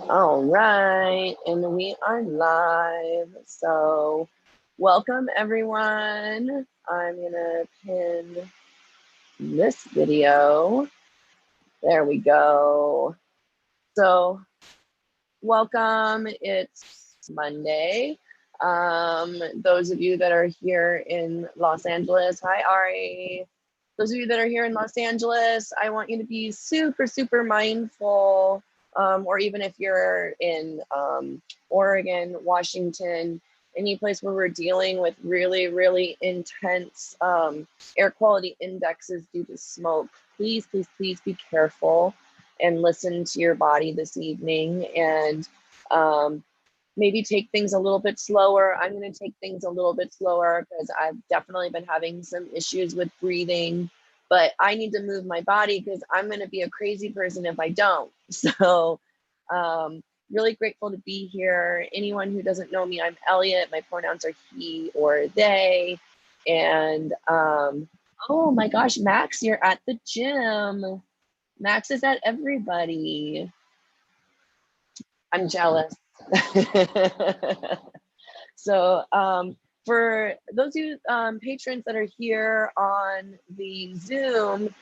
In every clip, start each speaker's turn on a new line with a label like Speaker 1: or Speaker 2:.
Speaker 1: All right, and we are live. So welcome everyone. I'm gonna pin this video. There we go. So welcome, it's Monday. Those of you that are here in Los Angeles, hi Ari. Those of you that are here in Los Angeles, I want you to be super, super mindful, or even if you're in Oregon, Washington, any place where we're dealing with really, really intense air quality indexes due to smoke, please, please, please be careful and listen to your body this evening, and maybe take things a little bit slower. I'm going to take things a little bit slower because I've definitely been having some issues with breathing, but I need to move my body because I'm going to be a crazy person if I don't. So really grateful to be here. Anyone who doesn't know me, I'm Elliot. My pronouns are he or they. And oh my gosh, Max, you're at the gym. Max is at everybody. I'm jealous. So for those of you patrons that are here on the Zoom,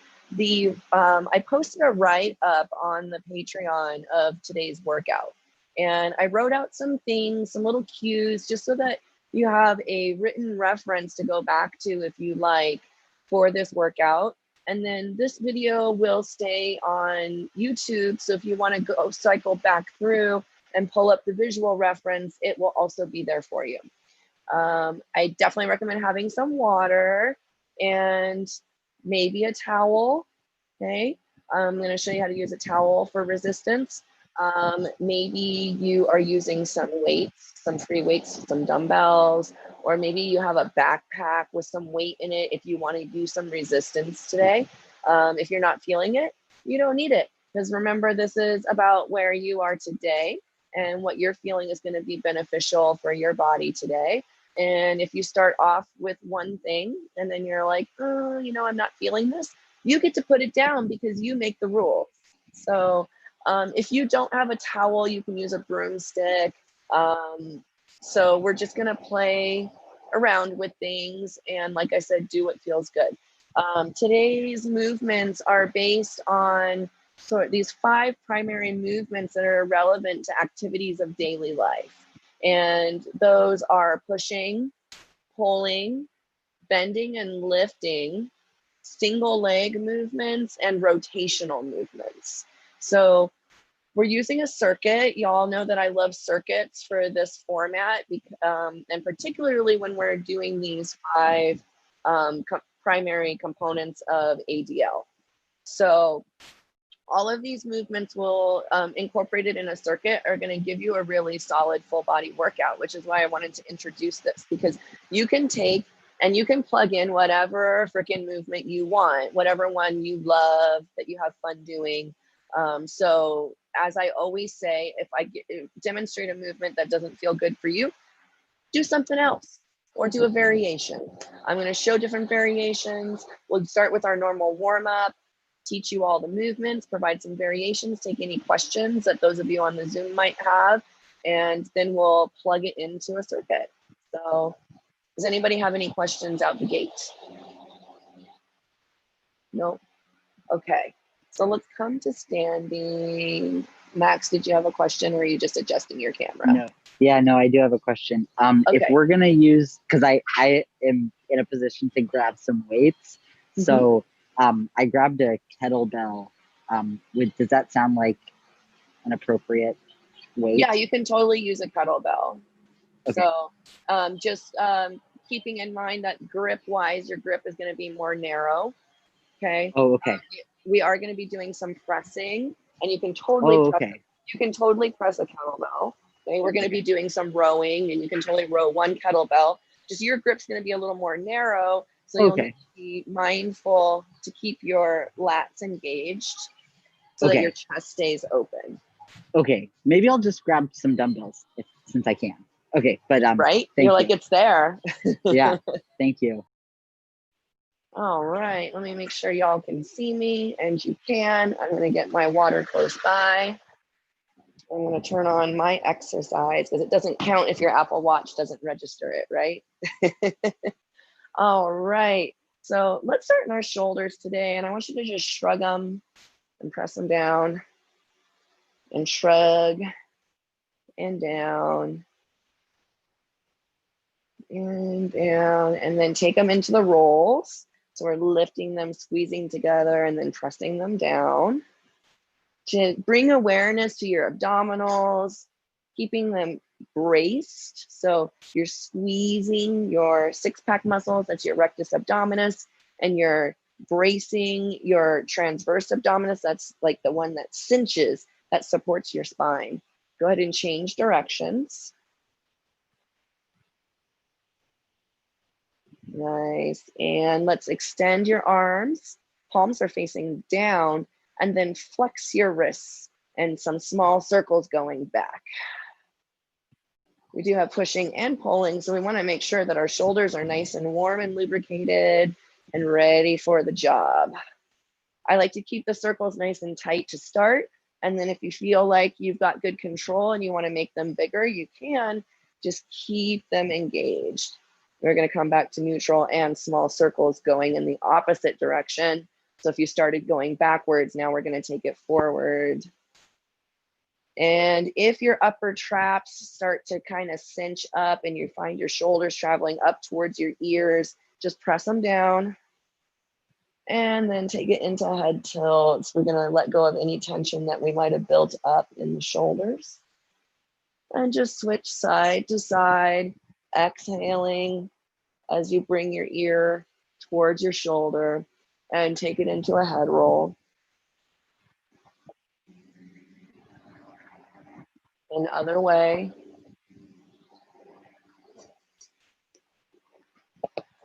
Speaker 1: I posted a write-up on the Patreon of today's workout. And I wrote out some things, some little cues, just so that you have a written reference to go back to if you like for this workout. And then this video will stay on YouTube. So if you want to go cycle back through and pull up the visual reference, it will also be there for you. I definitely recommend having some water and maybe a towel. Okay, I'm going to show you how to use a towel for resistance. Maybe you are using some weights, some free weights, some dumbbells, or maybe you have a backpack with some weight in it if you want to use some resistance today. If you're not feeling it, you don't need it, because remember, this is about where you are today and what you're feeling is going to be beneficial for your body today. And if you start off with one thing and then you're like, oh, you know, I'm not feeling this, you get to put it down because you make the rules. So if you don't have a towel, you can use a broomstick. So we're just gonna play around with things and, like I said, do what feels good. Today's movements are based on these 5 primary movements that are relevant to activities of daily life. And those are pushing, pulling, bending and lifting, single leg movements, and rotational movements. So we're using a circuit. Y'all know that I love circuits for this format, and particularly when we're doing these 5 primary components of ADL. So all of these movements will incorporated in a circuit are going to give you a really solid full body workout, which is why I wanted to introduce this, because you can take and you can plug in whatever freaking movement you want, whatever one you love that you have fun doing. So as I always say, if I demonstrate a movement that doesn't feel good for you, do something else or do a variation. I'm going to show different variations. We'll start with our normal warm up, teach you all the movements, provide some variations, take any questions that those of you on the Zoom might have, and then we'll plug it into a circuit. So does anybody have any questions out the gate? No? Okay. So let's come to standing. Max, did you have a question, or are you just adjusting your camera?
Speaker 2: No. Yeah, no, I do have a question.
Speaker 1: Okay.
Speaker 2: If we're going to use, because I am in a position to grab some weights, so I grabbed a kettlebell. Does that sound like an appropriate weight?
Speaker 1: Yeah, you can totally use a kettlebell. Okay. So just keeping in mind that grip-wise, your grip is going to be more narrow. Okay.
Speaker 2: Oh, okay.
Speaker 1: We are going to be doing some pressing, and you can totally press a kettlebell. Okay, we're going to be doing some rowing, and you can totally row one kettlebell. Just your grip's going to be a little more narrow, so you'll need to be mindful to keep your lats engaged so that your chest stays open.
Speaker 2: Okay, maybe I'll just grab some dumbbells since I can. Okay, but
Speaker 1: right? You're like, it's there.
Speaker 2: Yeah, thank you.
Speaker 1: All right, let me make sure y'all can see me, and you can. I'm gonna get my water close by. I'm going to turn on my exercise because it doesn't count if your Apple Watch doesn't register it, right? All right. So let's start in our shoulders today. And I want you to just shrug them and press them down and shrug and down and down, and then take them into the rolls. So we're lifting them, squeezing together, and then pressing them down. To bring awareness to your abdominals, keeping them braced. So you're squeezing your six-pack muscles, that's your rectus abdominis, and you're bracing your transverse abdominis, that's like the one that cinches, that supports your spine. Go ahead and change directions. Nice. And let's extend your arms. Palms are facing down, and then flex your wrists and some small circles going back. We do have pushing and pulling, so we want to make sure that our shoulders are nice and warm and lubricated and ready for the job. I like to keep the circles nice and tight to start. And then if you feel like you've got good control and you want to make them bigger, you can just keep them engaged. We're going to come back to neutral and small circles going in the opposite direction. So if you started going backwards, now we're going to take it forward. And if your upper traps start to kind of cinch up and you find your shoulders traveling up towards your ears, just press them down. And then take it into head tilts. We're going to let go of any tension that we might have built up in the shoulders. And just switch side to side, exhaling as you bring your ear towards your shoulder and take it into a head roll. And other way.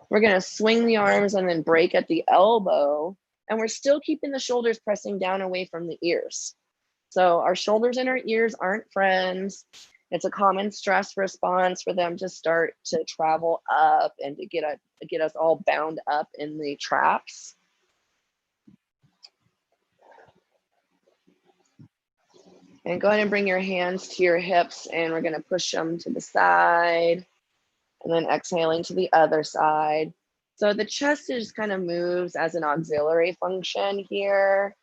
Speaker 1: We're going to swing the arms and then break at the elbow. And we're still keeping the shoulders pressing down away from the ears. So our shoulders and our ears aren't friends. It's a common stress response for them to start to travel up and to get us all bound up in the traps. And go ahead and bring your hands to your hips, and we're going to push them to the side and then exhaling to the other side. So the chest just kind of moves as an auxiliary function here.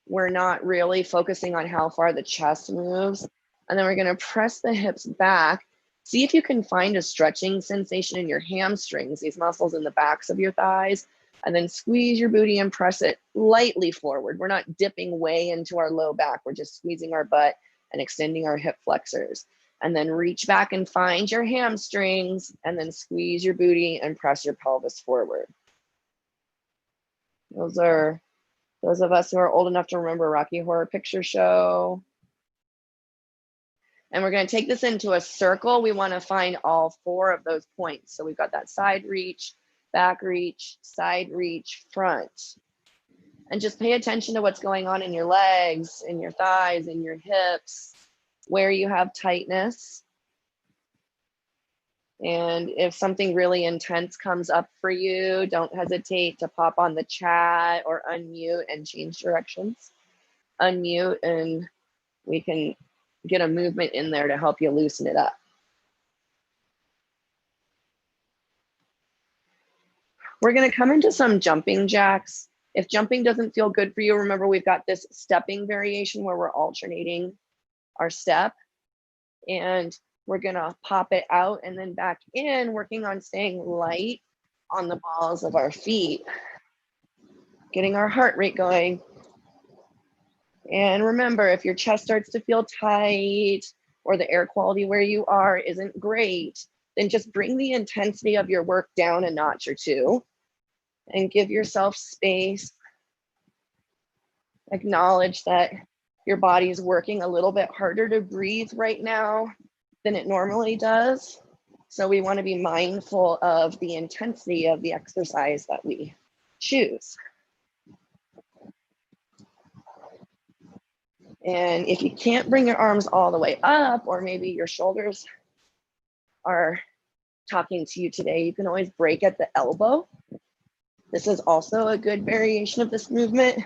Speaker 1: We're not really focusing on how far the chest moves. And then we're going to press the hips back. See if you can find a stretching sensation in your hamstrings, these muscles in the backs of your thighs, and then squeeze your booty and press it lightly forward. We're not dipping way into our low back. We're just squeezing our butt and extending our hip flexors. And then reach back and find your hamstrings, and then squeeze your booty and press your pelvis forward. Those are those of us who are old enough to remember Rocky Horror Picture Show. And we're going to take this into a circle. We want to find all four of those points. So we've got that side reach, back reach, side reach, front. And just pay attention to what's going on in your legs, in your thighs, in your hips, where you have tightness. And if something really intense comes up for you, don't hesitate to pop on the chat or unmute and change directions. Unmute and we can get a movement in there to help you loosen it up. We're going to come into some jumping jacks. If jumping doesn't feel good for you, remember we've got this stepping variation where we're alternating our step. And we're going to pop it out and then back in, working on staying light on the balls of our feet, getting our heart rate going. And remember, if your chest starts to feel tight or the air quality where you are isn't great, then just bring the intensity of your work down a notch or two and give yourself space. Acknowledge that your body is working a little bit harder to breathe right now than it normally does. So we want to be mindful of the intensity of the exercise that we choose. And if you can't bring your arms all the way up, or maybe your shoulders are talking to you today, you can always break at the elbow. This is also a good variation of this movement.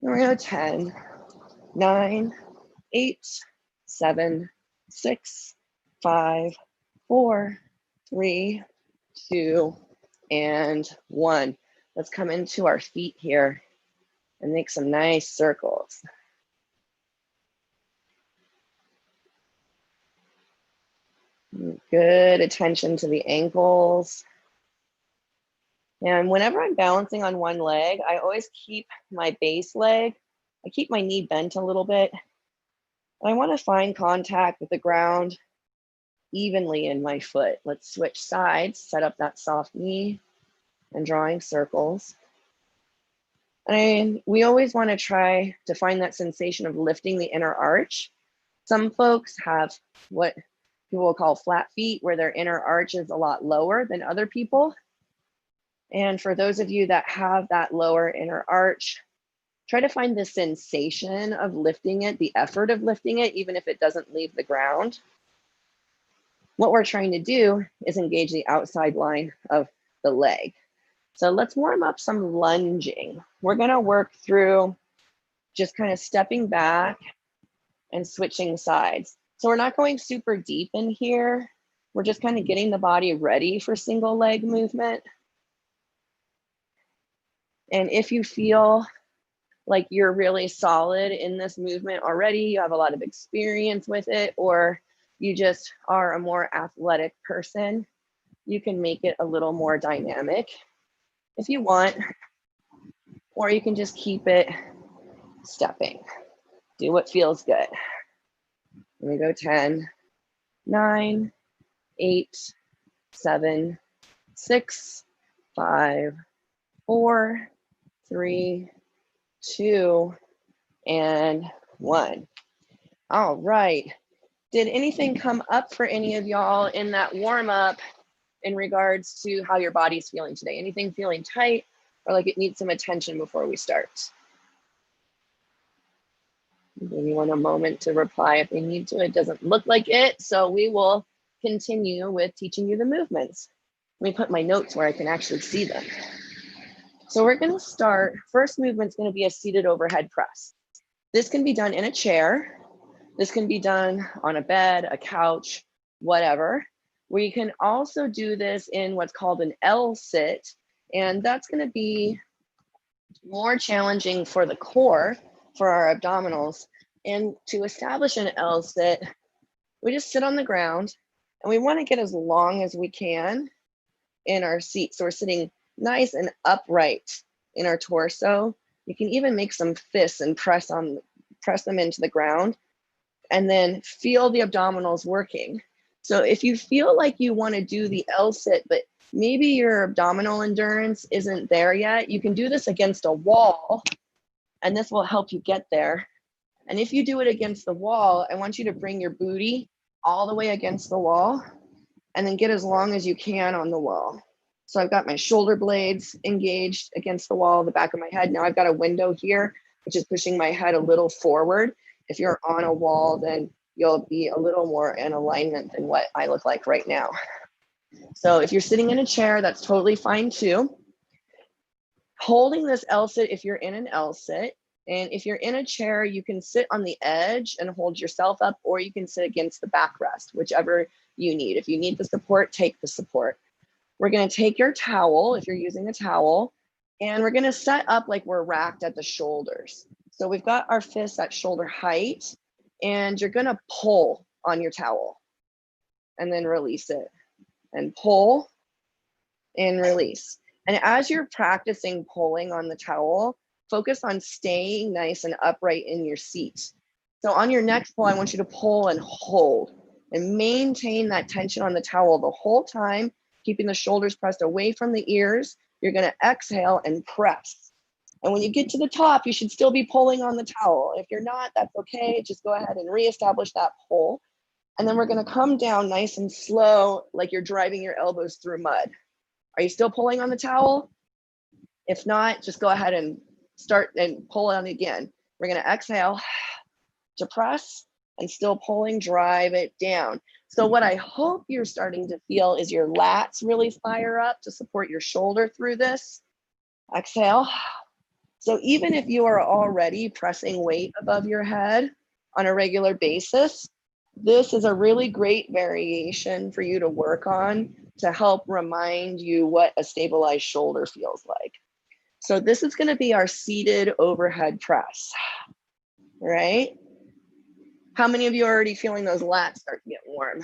Speaker 1: And we're going to go 10, 9, 8, 7, 6, 5, 4, 3, 2, and 1. Let's come into our feet here and make some nice circles. Good attention to the ankles. And whenever I'm balancing on one leg, I always keep my base leg, I keep my knee bent a little bit. I want to find contact with the ground evenly in my foot. Let's switch sides, set up that soft knee and drawing circles. And we always want to try to find that sensation of lifting the inner arch. Some folks have what people will call flat feet, where their inner arch is a lot lower than other people. And for those of you that have that lower inner arch, try to find the sensation of lifting it, the effort of lifting it, even if it doesn't leave the ground. What we're trying to do is engage the outside line of the leg. So let's warm up some lunging. We're gonna work through just kind of stepping back and switching sides. So we're not going super deep in here. We're just kind of getting the body ready for single leg movement. And if you feel like you're really solid in this movement already, you have a lot of experience with it, or you just are a more athletic person, you can make it a little more dynamic if you want, or you can just keep it stepping. Do what feels good. Let me go 10, 9, 8, 7, 6, 5, 4, 3, 2, and 1. All right. Did anything come up for any of y'all in that warm up in regards to how your body's feeling today? Anything feeling tight or like it needs some attention before we start? Give anyone a moment to reply if they need to. It doesn't look like it, so we will continue with teaching you the movements. Let me put my notes where I can actually see them. So we're going to start. First movement's going to be a seated overhead press. This can be done in a chair. This can be done on a bed, a couch, whatever. We can also do this in what's called an L sit, and that's going to be more challenging for the core, for our abdominals. And to establish an L sit, we just sit on the ground and we want to get as long as we can in our seat. So we're sitting nice and upright in our torso. You can even make some fists and press them into the ground, and then feel the abdominals working. So if you feel like you want to do the L sit, but maybe your abdominal endurance isn't there yet, you can do this against a wall, and this will help you get there. And if you do it against the wall, I want you to bring your booty all the way against the wall and then get as long as you can on the wall. So I've got my shoulder blades engaged against the wall, the back of my head. Now I've got a window here, which is pushing my head a little forward. If you're on a wall, then you'll be a little more in alignment than what I look like right now. So if you're sitting in a chair, that's totally fine too. Holding this L sit if you're in an L sit. And if you're in a chair, you can sit on the edge and hold yourself up, or you can sit against the backrest, whichever you need. If you need the support, take the support. We're going to take your towel, if you're using a towel, and we're going to set up like we're racked at the shoulders. So we've got our fists at shoulder height, and you're going to pull on your towel and then release it, and pull and release. And as you're practicing pulling on the towel, focus on staying nice and upright in your seat. So on your next pull, I want you to pull and hold and maintain that tension on the towel the whole time, keeping the shoulders pressed away from the ears. You're going to exhale and press. And when you get to the top, you should still be pulling on the towel. If you're not, that's okay. Just go ahead and reestablish that pull. And then we're going to come down nice and slow, like you're driving your elbows through mud. Are you still pulling on the towel? If not, just go ahead and start and pull on again. We're going to exhale to press and still pulling, drive it down. So what I hope you're starting to feel is your lats really fire up to support your shoulder through this. Exhale, So even if you are already pressing weight above your head on a regular basis, this is a really great variation for you to work on to help remind you what a stabilized shoulder feels like. So this is going to be our seated overhead press, right? How many of you are already feeling those lats start to get warm?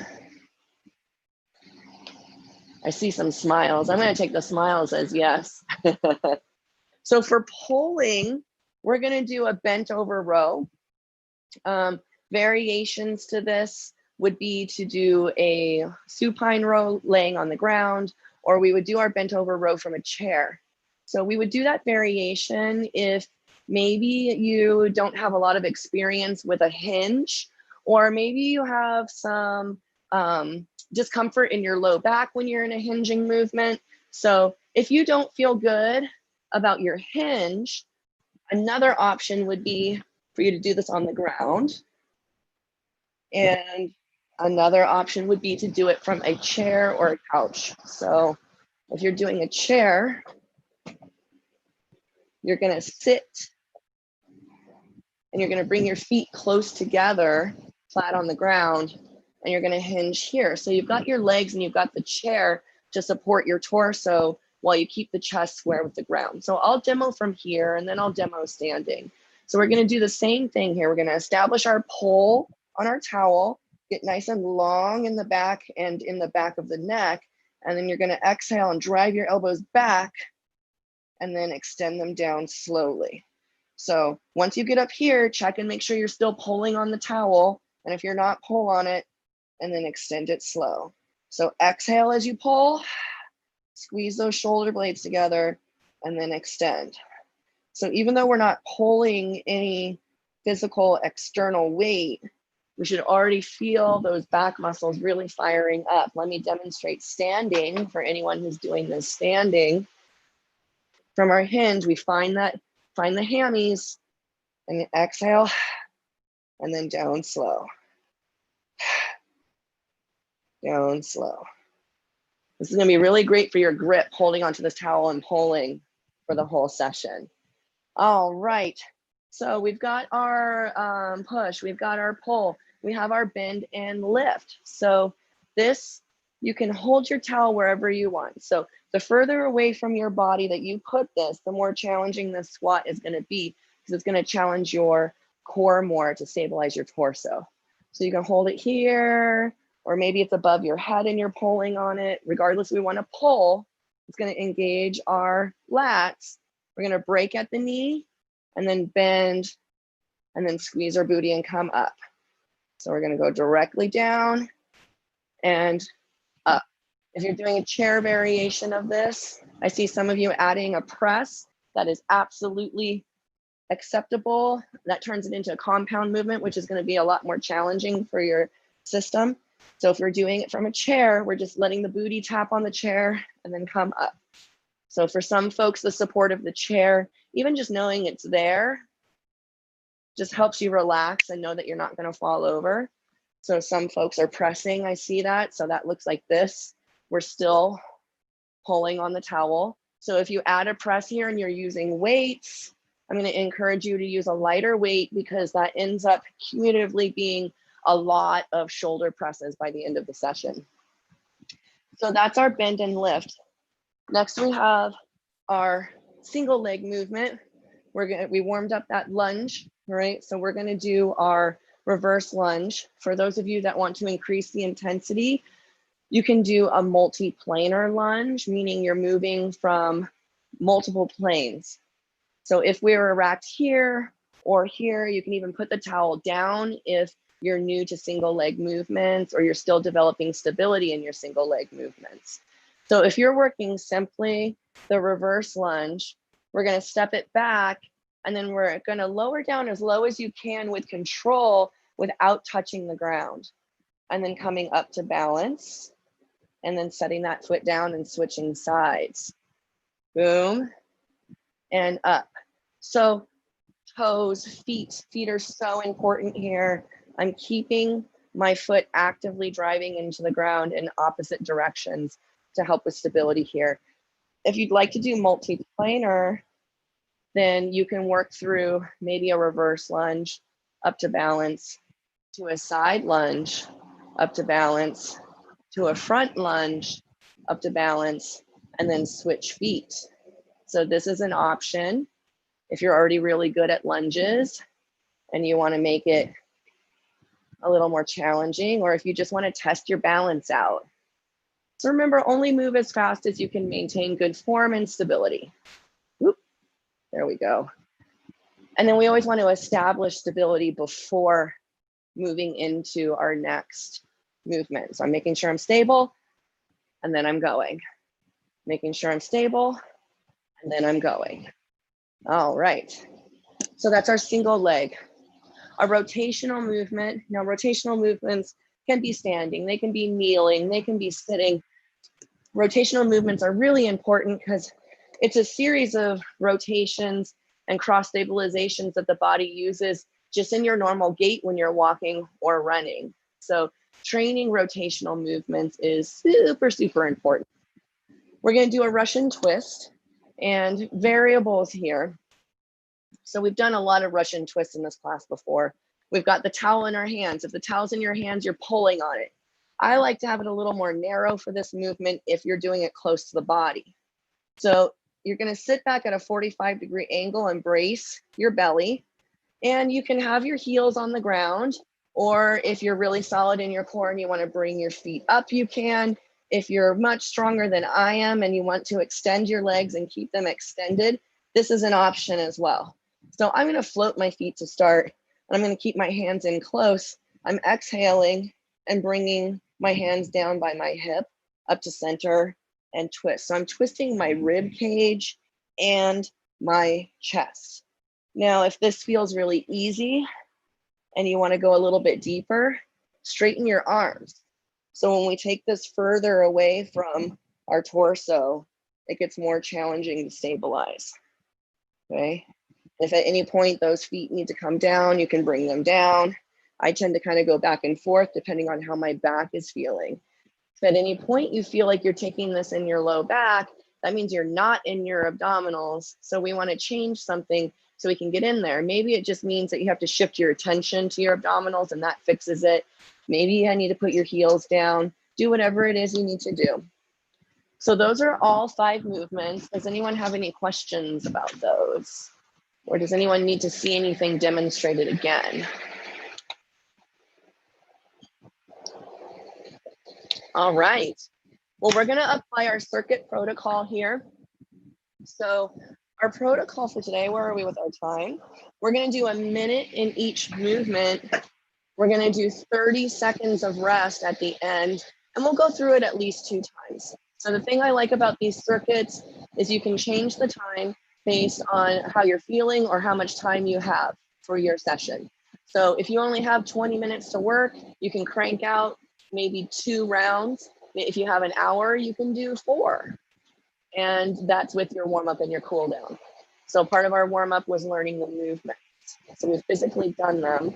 Speaker 1: I see some smiles. I'm going to take the smiles as yes. So for pulling, we're going to do a bent over row. Variations to this would be to do a supine row laying on the ground, or we would do our bent over row from a chair. So we would do that variation if maybe you don't have a lot of experience with a hinge, or maybe you have some discomfort in your low back when you're in a hinging movement. So if you don't feel good about your hinge, another option would be for you to do this on the ground. And another option would be to do it from a chair or a couch. So if you're doing a chair, you're going to sit and you're going to bring your feet close together, flat on the ground, and you're going to hinge here. So you've got your legs and you've got the chair to support your torso while you keep the chest square with the ground. So I'll demo from here and then I'll demo standing. So we're going to do the same thing here. We're going to establish our pole on our towel, get nice and long in the back and in the back of the neck. And then you're going to exhale and drive your elbows back and then extend them down slowly. So once you get up here, check and make sure you're still pulling on the towel. And if you're not, pull on it and then extend it slow. So exhale as you pull, squeeze those shoulder blades together and then extend. So even though we're not pulling any physical external weight, we should already feel those back muscles really firing up. Let me demonstrate standing for anyone who's doing this standing. From our hinge, we find the hammies and exhale and then down slow. Down slow. This is gonna be really great for your grip, holding onto this towel and pulling for the whole session. All right, so we've got our push, we've got our pull, we have our bend and lift. So this, you can hold your towel wherever you want. So the further away from your body that you put this, the more challenging this squat is gonna be, because it's gonna challenge your core more to stabilize your torso. So you can hold it here, or maybe it's above your head and you're pulling on it. Regardless, we wanna pull, it's gonna engage our lats. We're gonna break at the knee and then bend and then squeeze our booty and come up. So we're gonna go directly down and up. If you're doing a chair variation of this, I see some of you adding a press. That is absolutely acceptable. That turns it into a compound movement, which is gonna be a lot more challenging for your system. So if we're doing it from a chair, we're just letting the booty tap on the chair and then come up. So for some folks, the support of the chair, even just knowing it's there, just helps you relax and know that you're not gonna fall over. So some folks are pressing, I see that. So that looks like this. We're still pulling on the towel. So if you add a press here and you're using weights, I'm gonna encourage you to use a lighter weight, because that ends up cumulatively being a lot of shoulder presses by the end of the session. So that's our bend and lift. Next, we have our single leg movement. We warmed up that lunge, right? So we're gonna do our reverse lunge. For those of you that want to increase the intensity, you can do a multi-planar lunge, meaning you're moving from multiple planes. So if we were erect here or here, you can even put the towel down if you're new to single leg movements or you're still developing stability in your single leg movements. So if you're working simply the reverse lunge, we're gonna step it back and then we're gonna lower down as low as you can with control without touching the ground. And then coming up to balance and then setting that foot down and switching sides. Boom, and up. So toes, feet are so important here. I'm keeping my foot actively driving into the ground in opposite directions to help with stability here. If you'd like to do multi-planar, then you can work through maybe a reverse lunge up to balance, to a side lunge up to balance, to a front lunge up to balance, and then switch feet. So this is an option if you're already really good at lunges and you want to make it a little more challenging, or if you just want to test your balance out. So remember, only move as fast as you can maintain good form and stability. Whoop, there we go. And then we always want to establish stability before moving into our next movement. So I'm making sure I'm stable, and then I'm going. Making sure I'm stable, and then I'm going. All right. So that's our single leg. A rotational movement. Now, rotational movements can be standing, they can be kneeling, they can be sitting. Rotational movements are really important because it's a series of rotations and cross stabilizations that the body uses just in your normal gait when you're walking or running. So training rotational movements is super, super important. We're going to do a Russian twist and variables here. So we've done a lot of Russian twists in this class before. We've got the towel in our hands. If the towel's in your hands, you're pulling on it. I like to have it a little more narrow for this movement if you're doing it close to the body. So you're going to sit back at a 45-degree angle and brace your belly. And you can have your heels on the ground, or if you're really solid in your core and you want to bring your feet up, you can. If you're much stronger than I am and you want to extend your legs and keep them extended, this is an option as well. So I'm going to float my feet to start, and I'm going to keep my hands in close. I'm exhaling and bringing my hands down by my hip up to center and twist. So I'm twisting my rib cage and my chest. Now, if this feels really easy and you want to go a little bit deeper, straighten your arms. So when we take this further away from our torso, it gets more challenging to stabilize. Okay. If at any point those feet need to come down, you can bring them down. I tend to kind of go back and forth depending on how my back is feeling. If at any point you feel like you're taking this in your low back, that means you're not in your abdominals. So we want to change something so we can get in there. Maybe it just means that you have to shift your attention to your abdominals and that fixes it. Maybe I need to put your heels down. Do whatever it is you need to do. So those are all 5 movements. Does anyone have any questions about those? Or does anyone need to see anything demonstrated again? All right. Well, we're going to apply our circuit protocol here. So our protocol for today, where are we with our time? We're going to do a minute in each movement. We're going to do 30 seconds of rest at the end, and we'll go through it at least 2 times. So the thing I like about these circuits is you can change the time based on how you're feeling or how much time you have for your session. So if you only have 20 minutes to work, you can crank out maybe 2 rounds. If you have an hour, you can do 4. And that's with your warm up and your cool down. So part of our warm up was learning the movements. So we've physically done them.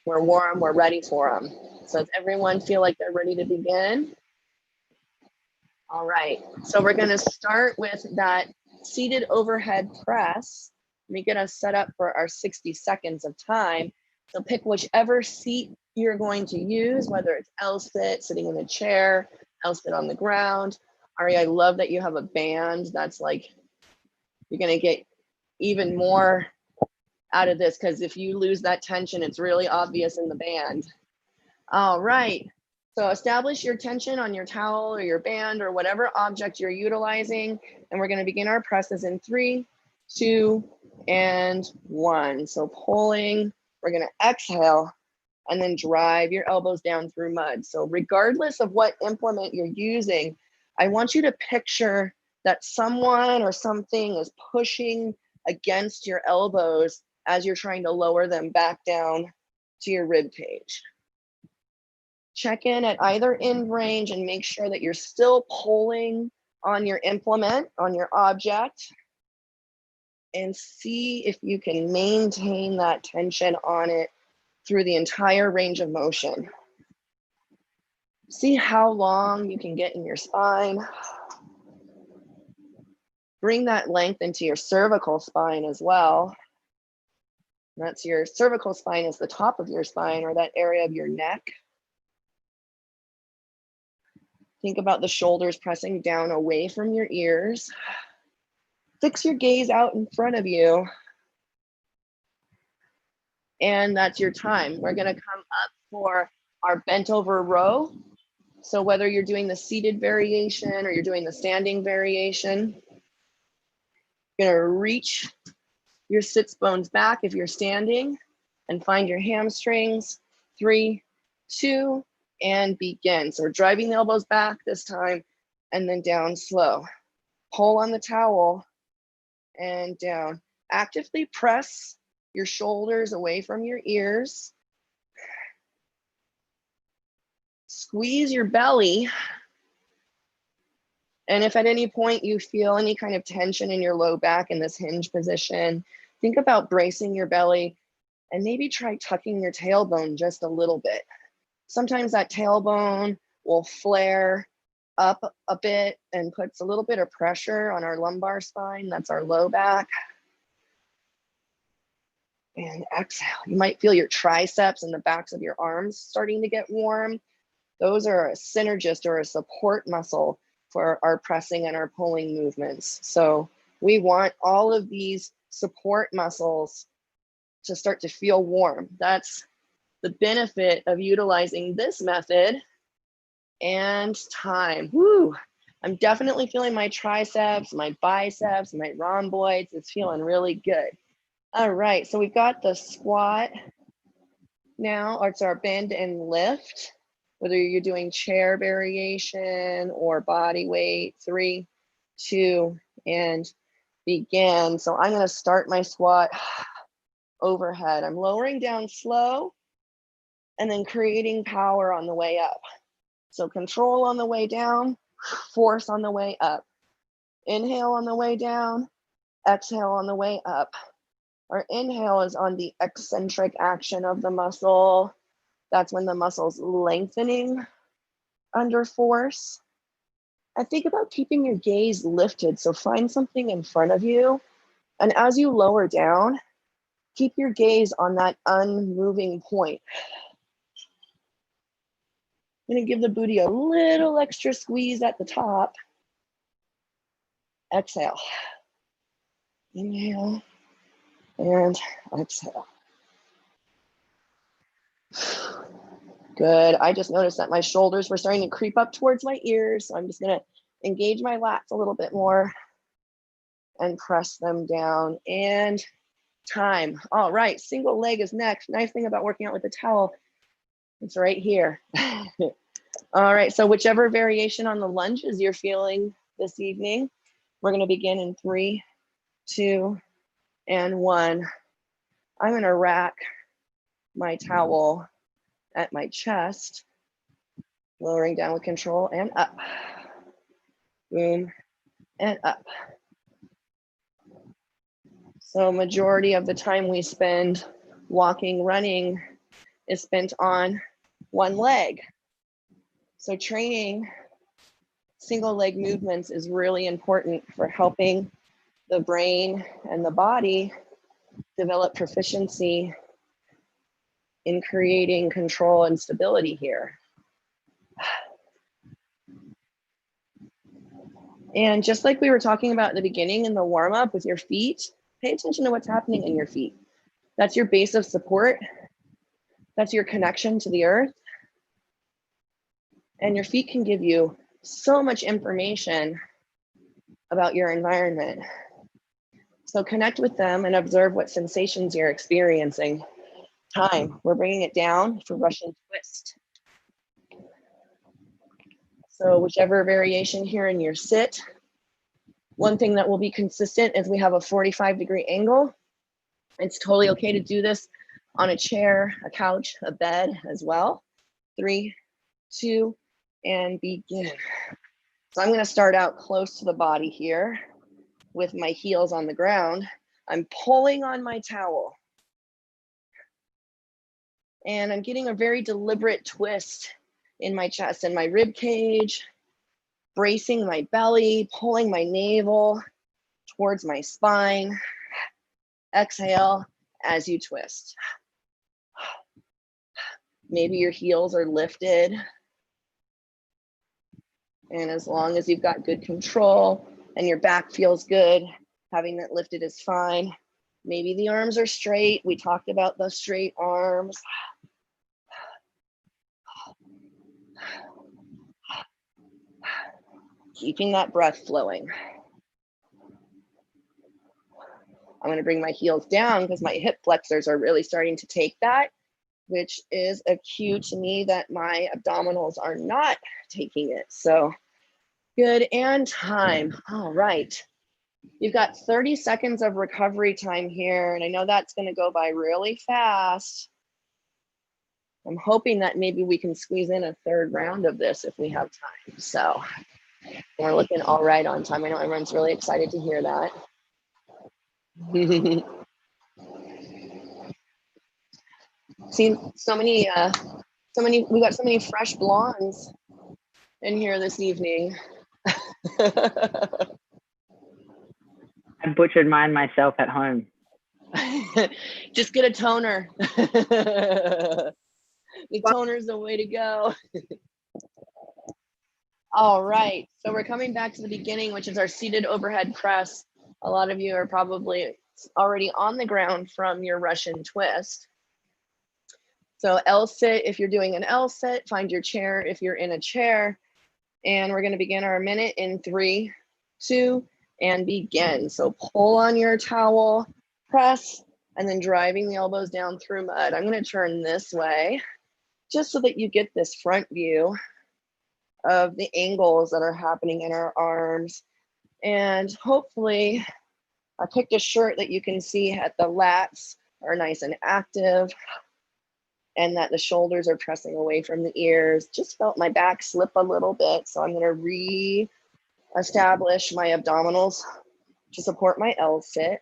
Speaker 1: We're warm, we're ready for them. So does everyone feel like they're ready to begin? All right, so we're gonna start with that seated overhead press. Let me get us set up for our 60 seconds of time. So pick whichever seat you're going to use, whether it's L-sit, sitting in a chair, L-sit on the ground. Ari, I love that you have a band. That's like, you're gonna get even more out of this because if you lose that tension, it's really obvious in the band. All right, so establish your tension on your towel or your band or whatever object you're utilizing. And we're gonna begin our presses in 3, 2, and 1. So pulling, we're gonna exhale and then drive your elbows down through mud. So regardless of what implement you're using, I want you to picture that someone or something is pushing against your elbows as you're trying to lower them back down to your rib cage. Check in at either end range and make sure that you're still pulling on your implement, on your object, and see if you can maintain that tension on it through the entire range of motion. See how long you can get in your spine. Bring that length into your cervical spine as well. That's your cervical spine is the top of your spine, or that area of your neck. Think about the shoulders pressing down away from your ears. Fix your gaze out in front of you. And that's your time. We're gonna come up for our bent over row. So whether you're doing the seated variation or you're doing the standing variation, you're gonna reach your sits bones back if you're standing and find your hamstrings. 3, 2, and begin. So we're driving the elbows back this time and then down slow. Pull on the towel and down. Actively press your shoulders away from your ears. Squeeze your belly. And if at any point you feel any kind of tension in your low back in this hinge position, think about bracing your belly and maybe try tucking your tailbone just a little bit. Sometimes that tailbone will flare up a bit and puts a little bit of pressure on our lumbar spine. That's our low back. And exhale. You might feel your triceps and the backs of your arms starting to get warm. Those are a synergist or a support muscle for our pressing and our pulling movements. So we want all of these support muscles to start to feel warm. That's the benefit of utilizing this method. And time. Woo! I'm definitely feeling my triceps, my biceps, my rhomboids. It's feeling really good. All right, so we've got the squat now, or it's our bend and lift, whether you're doing chair variation or body weight. 3, 2, and begin. So I'm gonna start my squat overhead. I'm lowering down slow and then creating power on the way up. So control on the way down, force on the way up. Inhale on the way down, exhale on the way up. Our inhale is on the eccentric action of the muscle. That's when the muscle's lengthening under force. And think about keeping your gaze lifted. So find something in front of you. And as you lower down, keep your gaze on that unmoving point. I'm gonna give the booty a little extra squeeze at the top. Exhale. Inhale and exhale. Good. I just noticed that my shoulders were starting to creep up towards my ears. So I'm just gonna engage my lats a little bit more and press them down. And time. All right, single leg is next. Nice thing about working out with the towel, it's right here. All right, so whichever variation on the lunges you're feeling this evening, we're gonna begin in 3, 2, and 1. I'm gonna rack my towel at my chest, lowering down with control and up. Boom, and up. So majority of the time we spend walking, running is spent on one leg. So training single leg movements is really important for helping the brain and the body develop proficiency in creating control and stability here. And just like we were talking about at the beginning in the warm up with your feet, pay attention to what's happening in your feet. That's your base of support. That's your connection to the earth. And your feet can give you so much information about your environment. So connect with them and observe what sensations you're experiencing. Time, we're bringing it down for Russian twist. So whichever variation here in your sit, one thing that will be consistent is we have a 45-degree angle. It's totally okay to do this on a chair, a couch, a bed as well. 3, 2, and begin. So I'm gonna start out close to the body here with my heels on the ground. I'm pulling on my towel. And I'm getting a very deliberate twist in my chest and my rib cage, bracing my belly, pulling my navel. towards my spine. Exhale as you twist. Maybe your heels are lifted. And as long as you've got good control and your back feels good, having that lifted is fine. Maybe the arms are straight. We talked about the straight arms. Keeping that breath flowing. I'm going to bring my heels down because my hip flexors are really starting to take that, which is a cue to me that my abdominals are not taking it. So good, and time. All right. You've got 30 seconds of recovery time here, and I know that's going to go by really fast. I'm hoping that maybe we can squeeze in a third round of this if we have time. So we're looking all right on time. I know everyone's really excited to hear that. Seen so many, we got so many fresh blondes in here this evening.
Speaker 3: I butchered mine myself at home.
Speaker 1: Just get a toner. The toner's the way to go. All right, so we're coming back to the beginning, which is our seated overhead press. A lot of you are probably already on the ground from your Russian twist. So L sit if you're doing an L sit, find your chair if you're in a chair. And we're gonna begin our minute in 3, 2, and begin. So pull on your towel, press, and then driving the elbows down through mud. I'm gonna turn this way just so that you get this front view of the angles that are happening in our arms. And hopefully I picked a shirt that you can see at the lats are nice and active and that the shoulders are pressing away from the ears. Just felt my back slip a little bit. So I'm gonna re-establish my abdominals to support my L sit.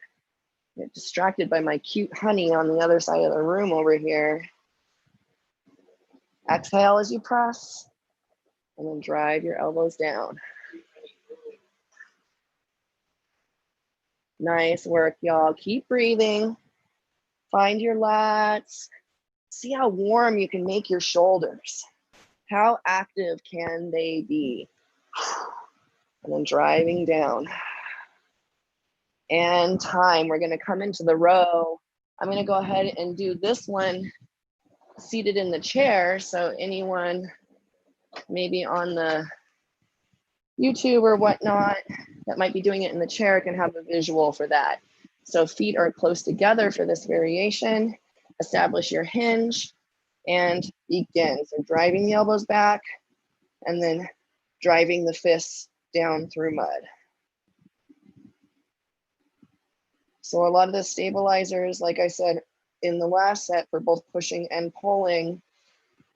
Speaker 1: Get distracted by my cute honey on the other side of the room over here. Exhale as you press, and then drive your elbows down. Nice work, y'all. Keep breathing. Find your lats. See how warm you can make your shoulders. How active can they be? And then driving down. And time. We're going to come into the row. I'm going to go ahead and do this one seated in the chair. So anyone maybe on the YouTube or whatnot that might be doing it in the chair can have a visual for that. So feet are close together for this variation. Establish your hinge and begin. So driving the elbows back and then driving the fists down through mud. So a lot of the stabilizers, like I said in the last set for both pushing and pulling,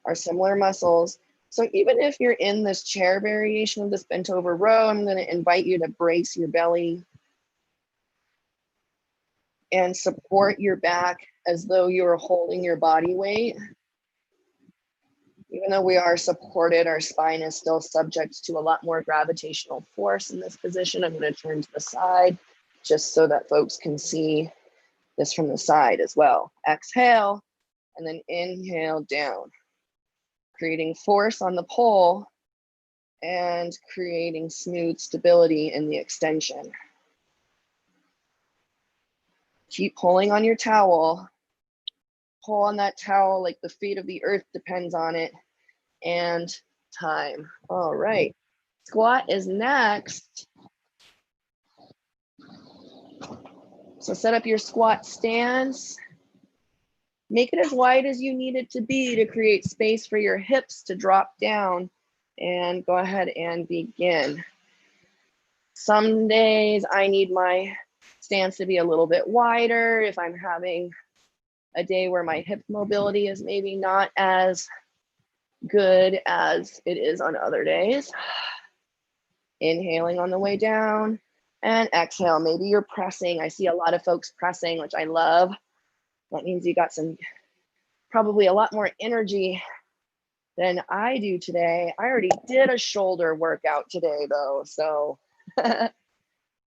Speaker 1: are similar muscles. So even if you're in this chair variation of this bent over row, I'm going to invite you to brace your belly and support your back as though you're holding your body weight. Even though we are supported, our spine is still subject to a lot more gravitational force in this position. I'm going to turn to the side just so that folks can see this from the side as well. Exhale, and then inhale down, creating force on the pull and creating smooth stability in the extension. Keep pulling on your towel. Pull on that towel like the fate of the earth depends on it. And time. All right. Squat is next. So set up your squat stance. Make it as wide as you need it to be to create space for your hips to drop down, and go ahead and begin. Some days I need my stance to be a little bit wider if I'm having a day where my hip mobility is maybe not as good as it is on other days. Inhaling on the way down and exhale. Maybe you're pressing. I see a lot of folks pressing, which I love. That means you got probably a lot more energy than I do today. I already did a shoulder workout today though, so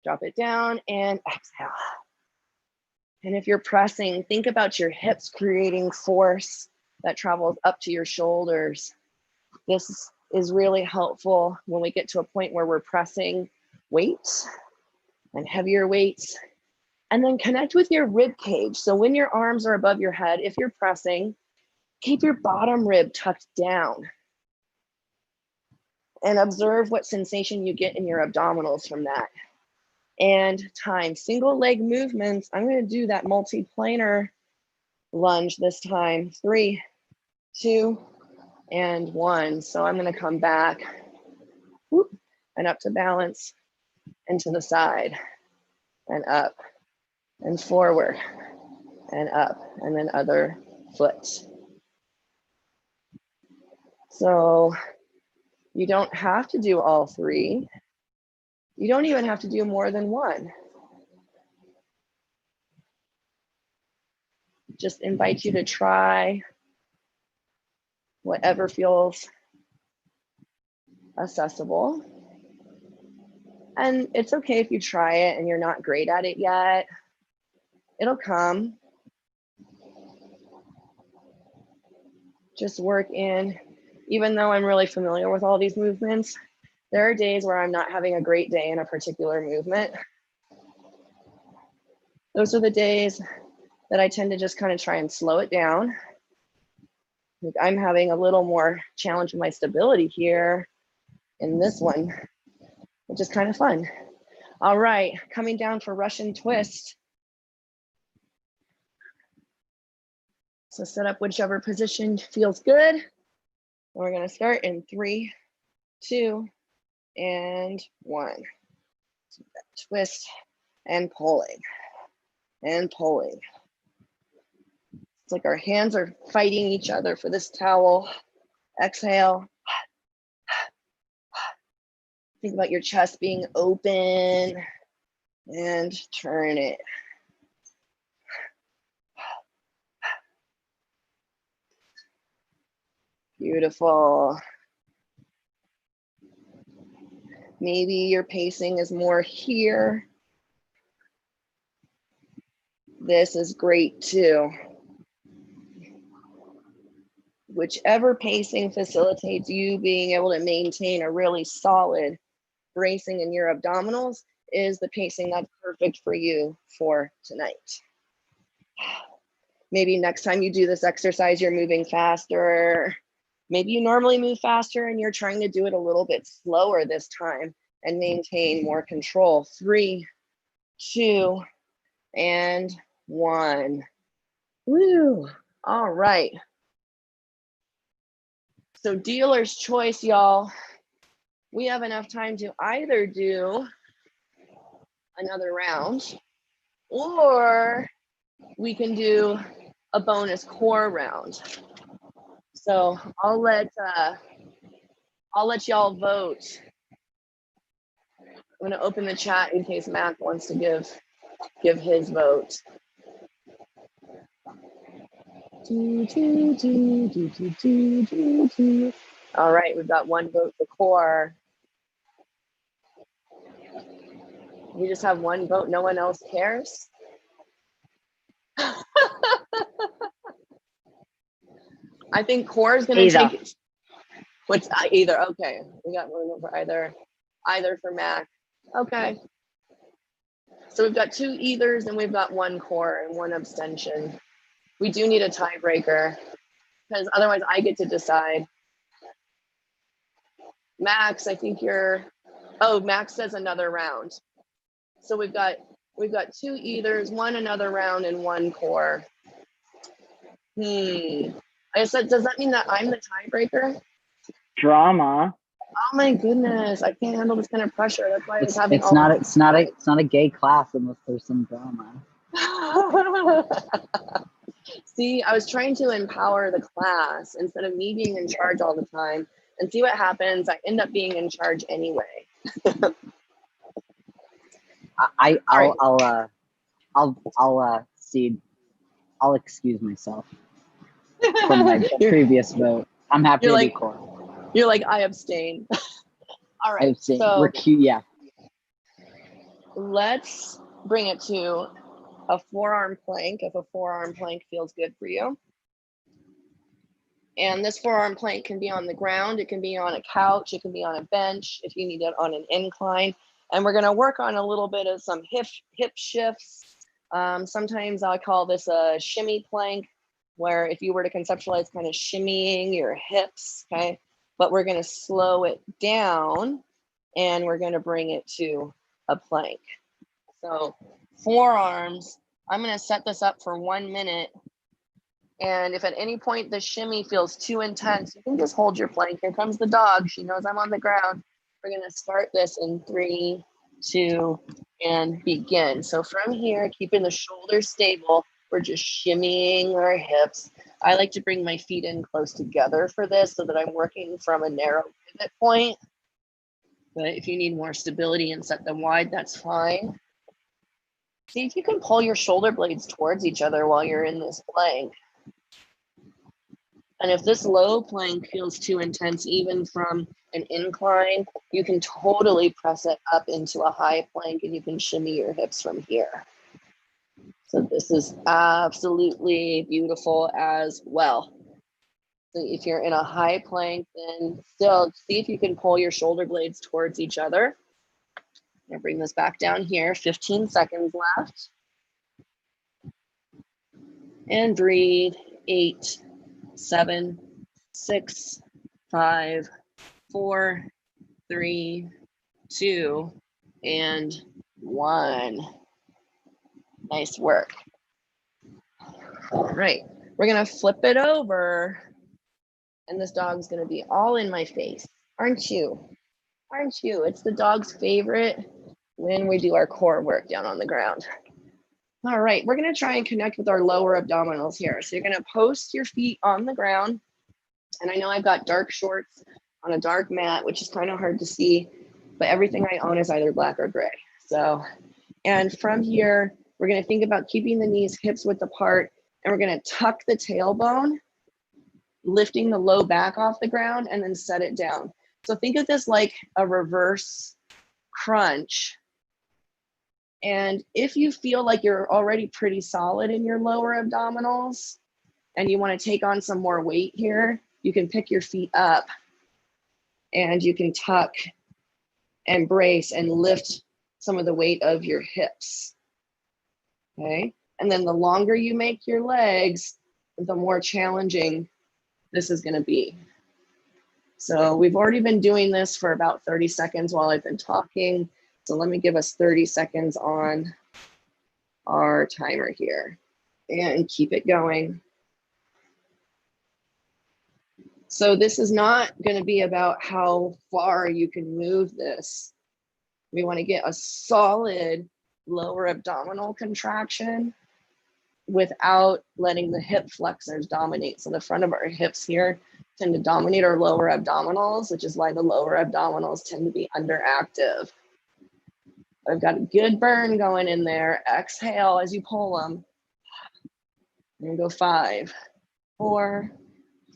Speaker 1: Drop it down and exhale. And if you're pressing, think about your hips creating force that travels up to your shoulders. This is really helpful when we get to a point where we're pressing weights and heavier weights. And then connect with your rib cage. So when your arms are above your head, if you're pressing, keep your bottom rib tucked down. And observe what sensation you get in your abdominals from that. And time, single leg movements. I'm going to do that multi-planar lunge this time. 3, 2, and 1. So I'm going to come back, whoop, and up to balance, and to the side, and up, and forward, and up, and then other foot. So you don't have to do all 3. You don't even have to do more than 1. Just invite you to try whatever feels accessible. And it's okay if you try it and you're not great at it yet. It'll come. Just work in. Even though I'm really familiar with all these movements, there are days where I'm not having a great day in a particular movement. Those are the days that I tend to just kind of try and slow it down. I'm having a little more challenge with my stability here in this one, which is kind of fun. All right, coming down for Russian twist. So set up whichever position feels good. And we're gonna start in 3, 2, and 1. Twist and pulling and pulling. It's like our hands are fighting each other for this towel. Exhale. Think about your chest being open and turn it. Beautiful. Maybe your pacing is more here. This is great too. Whichever pacing facilitates you being able to maintain a really solid bracing in your abdominals is the pacing that's perfect for you for tonight. Maybe next time you do this exercise, you're moving faster. Maybe you normally move faster and you're trying to do it a little bit slower this time and maintain more control. 3, 2, and 1. Woo, all right. So dealer's choice, y'all. We have enough time to either do another round or we can do a bonus core round. So I'll let y'all vote. I'm gonna open the chat in case Mac wants to give his vote. All right, we've got 1 vote for core. We just have 1 vote, no one else cares. I think core is gonna take it. What's either? Okay, we got 1 vote for either for Mac. Okay. So we've got 2 ethers and we've got 1 core and 1 abstention. We do need a tiebreaker because otherwise I get to decide. Max, I think Max says another round. So we've got 2 ethers, 1 another round, and 1 core. I said, does that mean that I'm the tiebreaker?
Speaker 3: Drama.
Speaker 1: Oh my goodness, I can't handle this kind of pressure. That's why
Speaker 2: It's not a gay class unless there's some drama.
Speaker 1: See, I was trying to empower the class instead of me being in charge all the time, and see what happens. I end up being in charge anyway.
Speaker 2: I'll excuse myself from my previous vote. I'm happy to be core.
Speaker 1: You're like, I abstain. All right.
Speaker 2: I abstain.
Speaker 1: So
Speaker 2: yeah.
Speaker 1: let's bring it to a forearm plank if a forearm plank feels good for you. And this forearm plank can be on the ground, it can be on a couch, it can be on a bench if you need it on an incline. And we're gonna work on a little bit of some hip shifts. Sometimes I call this a shimmy plank, where if you were to conceptualize kind of shimmying your hips, okay? But we're gonna slow it down and we're gonna bring it to a plank. So forearms, I'm gonna set this up for 1 minute. And if at any point the shimmy feels too intense, you can just hold your plank. Here comes the dog. She knows I'm on the ground. We're gonna start this in 3, 2, and begin. So from here, keeping the shoulders stable, we're just shimmying our hips. I like to bring my feet in close together for this so that I'm working from a narrow pivot point. But if you need more stability and set them wide, that's fine. See if you can pull your shoulder blades towards each other while you're in this plank. And if this low plank feels too intense, even from an incline, you can totally press it up into a high plank and you can shimmy your hips from here. So this is absolutely beautiful as well. So if you're in a high plank, then still see if you can pull your shoulder blades towards each other. I'm gonna bring this back down here, 15 seconds left. And breathe, 8, 7, 6, 5, 4, 3, 2, and 1. Nice work. All right, we're gonna flip it over and this dog's gonna be all in my face. Aren't you? Aren't you? It's the dog's favorite when we do our core work down on the ground. All right, we're gonna try and connect with our lower abdominals here. So you're gonna post your feet on the ground. And I know I've got dark shorts on a dark mat, which is kind of hard to see, but everything I own is either black or gray. So, and from here, we're gonna think about keeping the knees hips width apart, and we're gonna tuck the tailbone, lifting the low back off the ground, and then set it down. So think of this like a reverse crunch. And if you feel like you're already pretty solid in your lower abdominals and you want to take on some more weight here, you can pick your feet up and you can tuck and brace and lift some of the weight of your hips. Okay. And then the longer you make your legs, the more challenging this is going to be. So we've already been doing this for about 30 seconds while I've been talking. So let me give us 30 seconds on our timer here and keep it going. So this is not going to be about how far you can move this. We want to get a solid lower abdominal contraction without letting the hip flexors dominate. So the front of our hips here tend to dominate our lower abdominals, which is why the lower abdominals tend to be underactive. I've got a good burn going in there. Exhale as you pull them. And go 5, 4,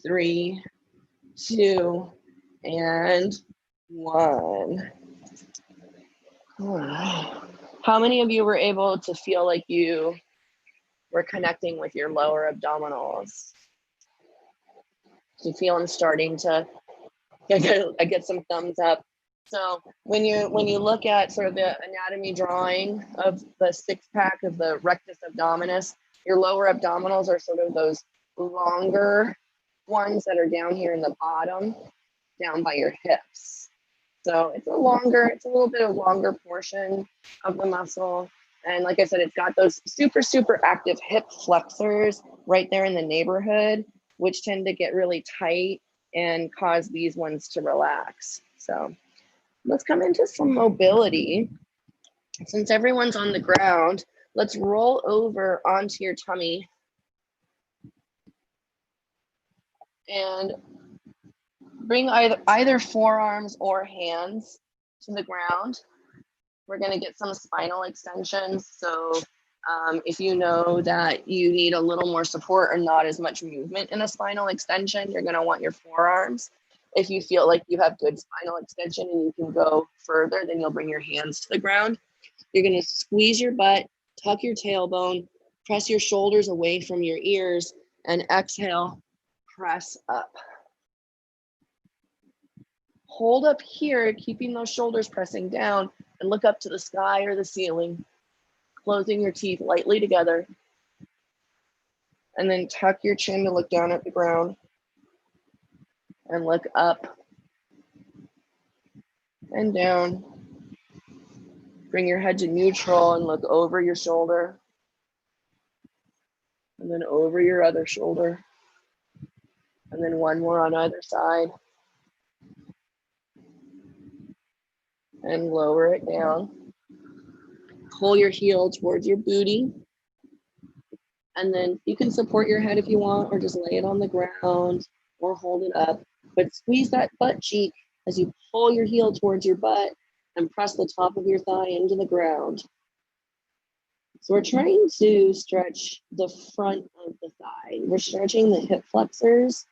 Speaker 1: 3, 2, and 1. All right. How many of you were able to feel like you were connecting with your lower abdominals? Do you feel them starting to, I get some thumbs up. So when you look at sort of the anatomy drawing of the 6-pack of the rectus abdominis, your lower abdominals are sort of those longer ones that are down here in the bottom, down by your hips. So it's a little bit of longer portion of the muscle. And like I said, it's got those super, super active hip flexors right there in the neighborhood, which tend to get really tight and cause these ones to relax. So let's come into some mobility. Since everyone's on the ground, let's roll over onto your tummy and bring either forearms or hands to the ground. We're going to get some spinal extensions. So if you know that you need a little more support or not as much movement in a spinal extension, you're going to want your forearms. If you feel like you have good spinal extension and you can go further, then you'll bring your hands to the ground. You're gonna squeeze your butt, tuck your tailbone, press your shoulders away from your ears, and exhale, press up. Hold up here, keeping those shoulders pressing down, and look up to the sky or the ceiling, closing your teeth lightly together. And then tuck your chin to look down at the ground and look up and down. Bring your head to neutral and look over your shoulder. And then over your other shoulder. And then one more on either side. And lower it down. Pull your heel towards your booty. And then you can support your head if you want, or just lay it on the ground or hold it up. But squeeze that butt cheek as you pull your heel towards your butt and press the top of your thigh into the ground. So we're trying to stretch the front of the thigh. We're stretching the hip flexors.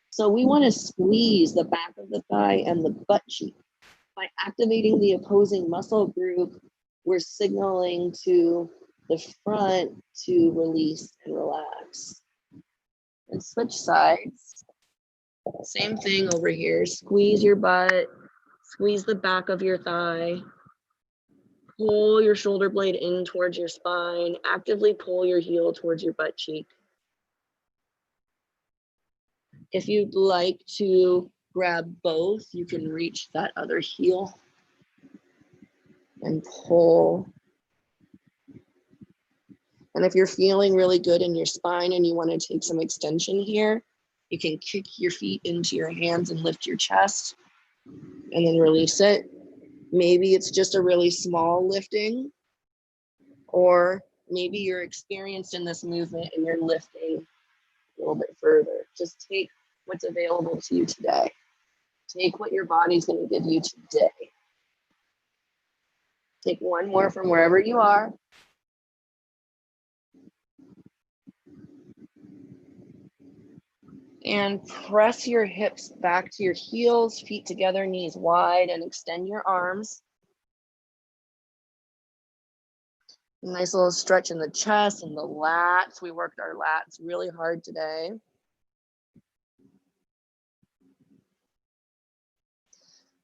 Speaker 1: So we want to squeeze the back of the thigh and the butt cheek. By activating the opposing muscle group, we're signaling to the front to release and relax. And switch sides. Same thing over here. Squeeze your butt, squeeze the back of your thigh. Pull your shoulder blade in towards your spine. Actively pull your heel towards your butt cheek. If you'd like to grab both, you can reach that other heel and pull. And if you're feeling really good in your spine and you want to take some extension here, you can kick your feet into your hands and lift your chest and then release it. Maybe it's just a really small lifting, or maybe you're experienced in this movement and you're lifting a little bit further. Just take what's available to you today. Take what your body's going to give you today. Take one more from wherever you are. And press your hips back to your heels, feet together, knees wide, and extend your arms. Nice little stretch in the chest and the lats. We worked our lats really hard today.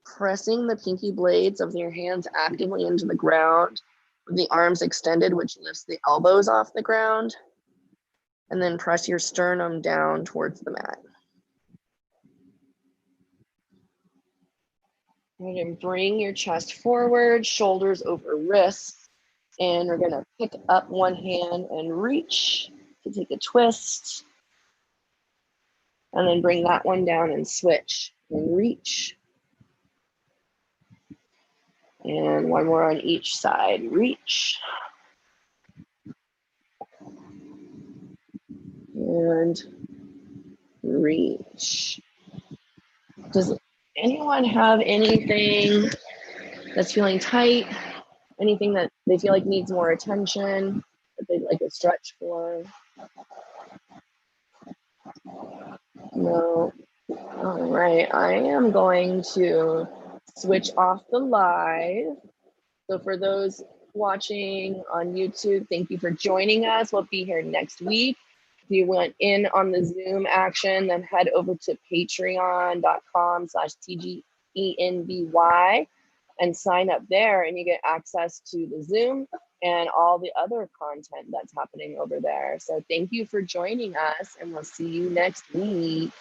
Speaker 1: Pressing the pinky blades of your hands actively into the ground with the arms extended, which lifts the elbows off the ground. And then press your sternum down towards the mat. And then bring your chest forward, shoulders over wrists. And we're gonna pick up one hand and reach to take a twist. And then bring that one down and switch and reach. And one more on each side, reach. And reach. Does anyone have anything that's feeling tight? Anything that they feel like needs more attention, that they'd like a stretch for? No. All right, I am going to switch off the live. So for those watching on YouTube, thank you for joining us. We'll be here next week. If you went in on the Zoom action, then head over to patreon.com/TG-ENBY and sign up there, and you get access to the Zoom and all the other content that's happening over there. So thank you for joining us, and we'll see you next week.